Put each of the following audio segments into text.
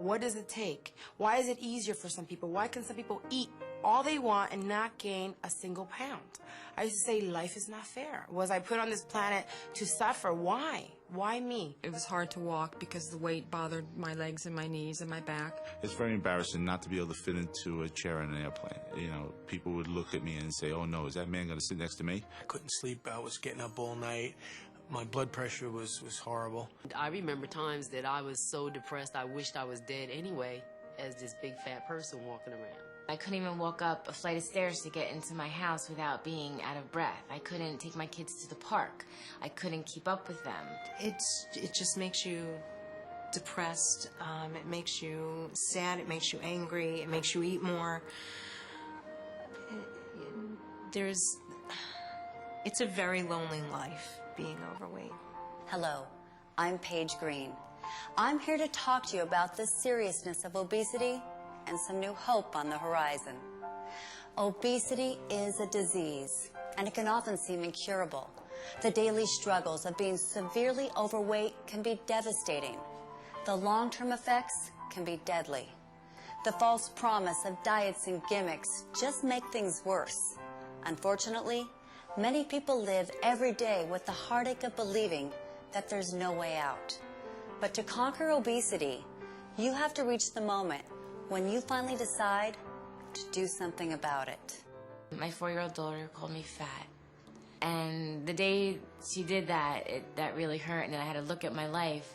What does it take? Why is it easier for some people? Why can some people eat all they want and not gain a single pound? I used to say life is not fair. Was I put on this planet to suffer? Why? Why me? It was hard to walk because the weight bothered my legs and my knees and my back. It's very embarrassing not to be able to fit into a chair in an airplane. You know, people would look at me and say, oh no, is that man going to sit next to me? I couldn't sleep. I was getting up all night. My blood pressure was horrible. I remember times that I was so depressed I wished I was dead anyway, as this big fat person walking around. I couldn't even walk up a flight of stairs to get into my house without being out of breath. I couldn't take my kids to the park. I couldn't keep up with them. It just makes you depressed. It makes you sad. It makes you angry. It makes you eat more. It's a very lonely life being overweight. Hello, I'm Paige Green. I'm here to talk to you about the seriousness of obesity and some new hope on the horizon. Obesity is a disease, and it can often seem incurable. The daily struggles of being severely overweight can be devastating. The long-term effects can be deadly. The false promise of diets and gimmicks just make things worse. Unfortunately, many people live every day with the heartache of believing that there's no way out. But to conquer obesity, you have to reach the moment when you finally decide to do something about it. My 4-year-old daughter called me fat. And the day she did that, that really hurt, and then I had to look at my life.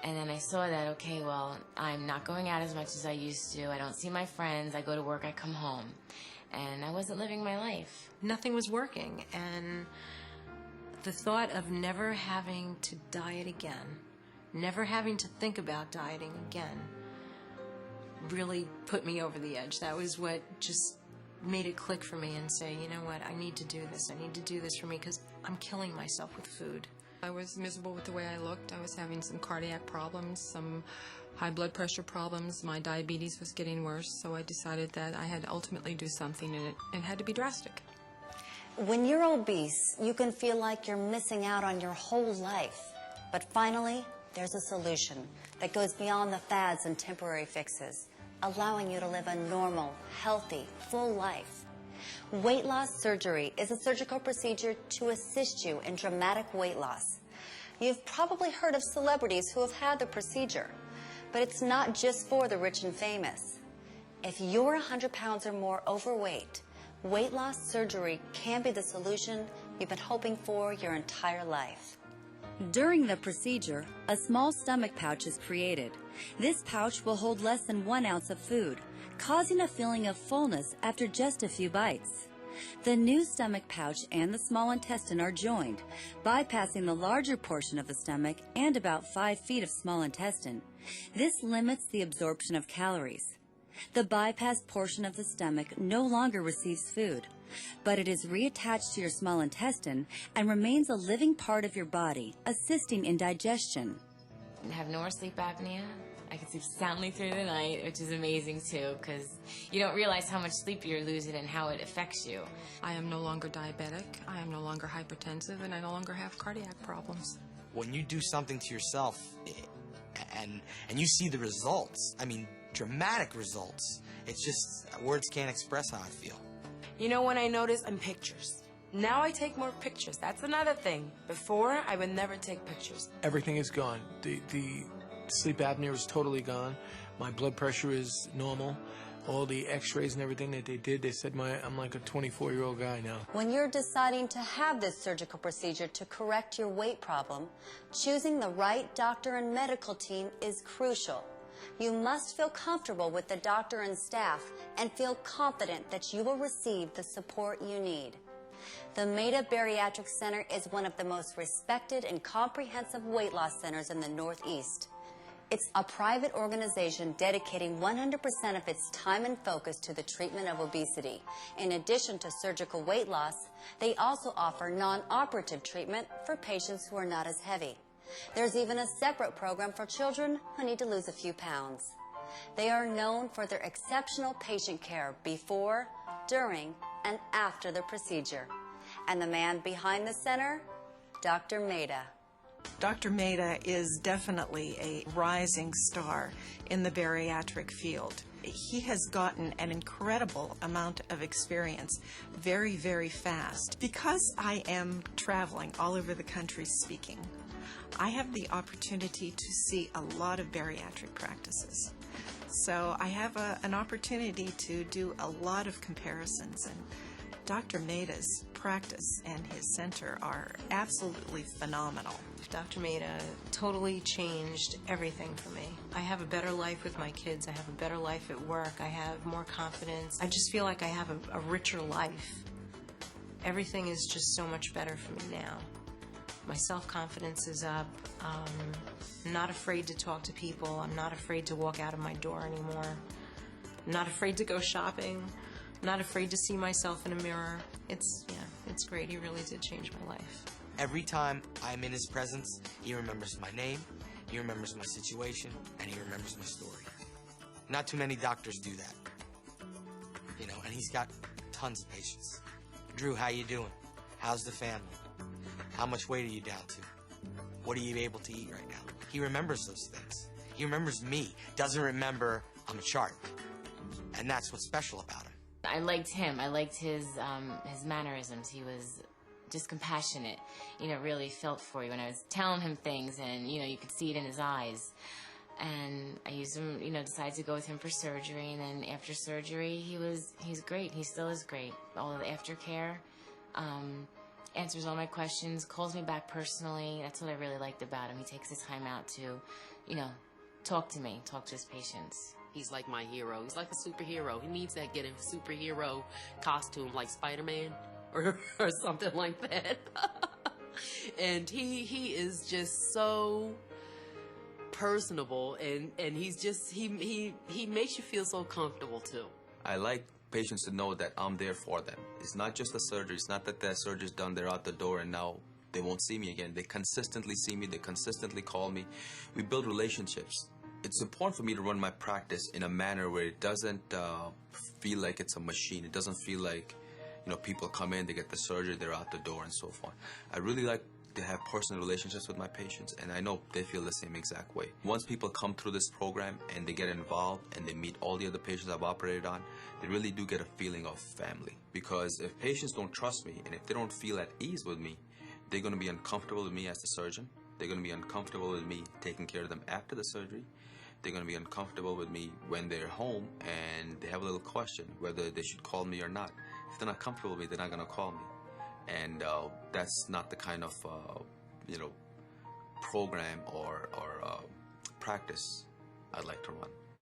And then I saw that, okay, well, I'm not going out as much as I used to. I don't see my friends. I go to work, I come home. And I wasn't living my life. Nothing was working, and the thought of never having to diet again, never having to think about dieting again, really put me over the edge. That was what just made it click for me and say, you know what, I need to do this. I need to do this for me because I'm killing myself with food. I was miserable with the way I looked. I was having some cardiac problems, some high blood pressure problems. My diabetes was getting worse, so I decided that I had to ultimately do something, and it had to be drastic. When you're obese, you can feel like you're missing out on your whole life. But finally, there's a solution that goes beyond the fads and temporary fixes, allowing you to live a normal, healthy, full life. Weight loss surgery is a surgical procedure to assist you in dramatic weight loss. You've probably heard of celebrities who have had the procedure, but it's not just for the rich and famous. If you're 100 pounds or more overweight, weight loss surgery can be the solution you've been hoping for your entire life. During the procedure, a small stomach pouch is created. This pouch will hold less than 1 ounce of food, causing a feeling of fullness after just a few bites. The new stomach pouch and the small intestine are joined, bypassing the larger portion of the stomach and about 5 feet of small intestine. This limits the absorption of calories. The bypassed portion of the stomach no longer receives food, but it is reattached to your small intestine and remains a living part of your body, assisting in digestion. I have no more sleep apnea. I can sleep soundly through the night, which is amazing too, because you don't realize how much sleep you're losing and how it affects you. I am no longer diabetic, I am no longer hypertensive, and I no longer have cardiac problems. When you do something to yourself and you see the results, I mean, dramatic results, it's just, words can't express how I feel. You know when I notice? In pictures. Now I take more pictures. That's another thing. Before, I would never take pictures. Everything is gone. The sleep apnea is totally gone. My blood pressure is normal. All the x-rays and everything that they did, they said I'm like a 24-year-old guy now. When you're deciding to have this surgical procedure to correct your weight problem, choosing the right doctor and medical team is crucial. You must feel comfortable with the doctor and staff and feel confident that you will receive the support you need. The Mehta Bariatric Center is one of the most respected and comprehensive weight loss centers in the Northeast. It's a private organization dedicating 100% of its time and focus to the treatment of obesity. In addition to surgical weight loss, they also offer non-operative treatment for patients who are not as heavy. There's even a separate program for children who need to lose a few pounds. They are known for their exceptional patient care before, during, and after the procedure. And the man behind the center, Dr. Mehta. Dr. Mehta is definitely a rising star in the bariatric field. He has gotten an incredible amount of experience very, very fast. Because I am traveling all over the country speaking, I have the opportunity to see a lot of bariatric practices. So I have an opportunity to do a lot of comparisons, and Dr. Mehta's practice and his center are absolutely phenomenal. Dr. Mehta totally changed everything for me. I have a better life with my kids. I have a better life at work. I have more confidence. I just feel like I have a richer life. Everything is just so much better for me now. My self-confidence is up. I'm not afraid to talk to people. I'm not afraid to walk out of my door anymore. I'm not afraid to go shopping. I'm not afraid to see myself in a mirror. It's great. He really did change my life. Every time I'm in his presence, he remembers my name, he remembers my situation, and he remembers my story. Not too many doctors do that. You know, and he's got tons of patients. Drew, how you doing? How's the family? How much weight are you down to? What are you able to eat right now? He remembers those things. He remembers me, doesn't remember I'm a chart. And that's what's special about him. I liked him. I liked his mannerisms. He was just compassionate, really felt for you. And I was telling him things, and, you could see it in his eyes. And I used him, decided to go with him for surgery. And then after surgery, he's great. He still is great. All of the aftercare, answers all my questions, calls me back personally. That's what I really liked about him. He takes his time out to, talk to me, talk to his patients. He's like my hero. He's like a superhero. He needs to get a superhero costume like Spider-Man or something like that. And he is just so personable, and he's just, he makes you feel so comfortable too. I like patients to know that I'm there for them. It's not just the surgery. It's not that the surgery's done, they're out the door, and now they won't see me again. They consistently see me. They consistently call me. We build relationships. It's important for me to run my practice in a manner where it doesn't feel like it's a machine. It doesn't feel like, people come in, they get the surgery, they're out the door, and so forth. I really like to have personal relationships with my patients, and I know they feel the same exact way. Once people come through this program and they get involved and they meet all the other patients I've operated on, they really do get a feeling of family. Because if patients don't trust me and if they don't feel at ease with me, they're going to be uncomfortable with me as the surgeon. They're going to be uncomfortable with me taking care of them after the surgery. They're going to be uncomfortable with me when they're home and they have a little question whether they should call me or not. If they're not comfortable with me, they're not going to call me. And that's not the kind of, program or practice I'd like to run.